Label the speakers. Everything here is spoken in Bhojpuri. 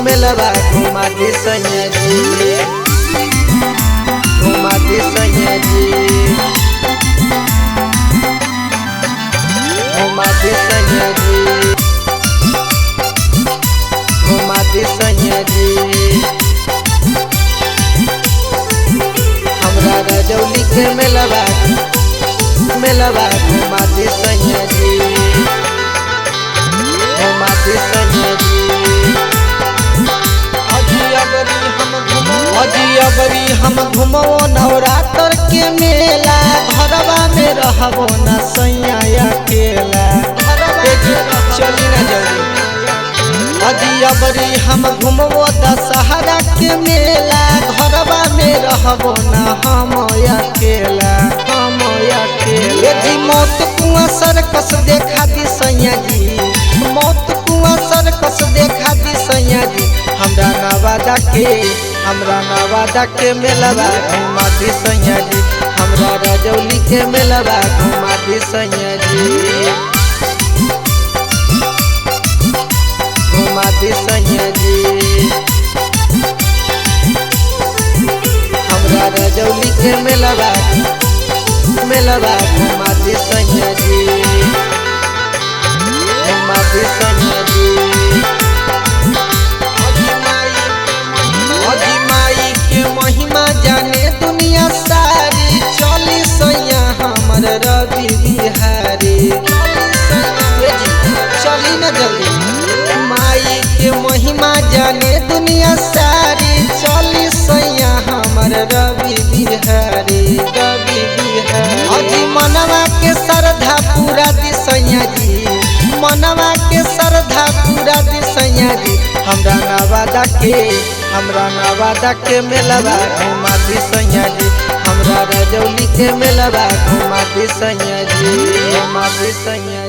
Speaker 1: मेलवा घुमा दे सैया जी, घुमा दे सैया जी, घुमा दे सैया जी, घुमा दे सैया जी। हमरा रजौली के मेलवा घुमा दे सैया जी, घुमा दे सैया जी। अजियबरी हम घुमो नवरात्र के मेला, घरवा में रहबो न सैया अकेला, चली न जल्दी। अजियबरी हम घुमो दशहरा के मेला, घरवा में रहबो न हम अकेला, हम अकेला। यदि मौत कुआं सर्कस देखा दी सैया जी, मौत कुआं सर्कस देखा दी सैया जी। हमरा नवादा के मेलवा घुमा दी सैया जी, हमरा रजौली के मेलवा घुमा दी सैया जी, घुमा दी सैया जी। हमरा रजौली के मेलवा घुमा दी सैया जी, घुमा दी सैया जी। महिमा जाने दुनिया सारी, चली सैया हमर रवि बिहारी, चली न जल्दी। माई के महिमा जाने दुनिया सारी, चली सैया हमर रवि बिहारी, रवि बिहारी। अजी मनवा के श्रद्धा पूरा दी सैया जी, मनवा के श्रद्धा पूरा दी सैया जी। हमरा नवादा के मेलवा घुमा दी सैया जी, हमरा रजौली के मेलवा घुमा दी सैया जी, घुमा दी सैया।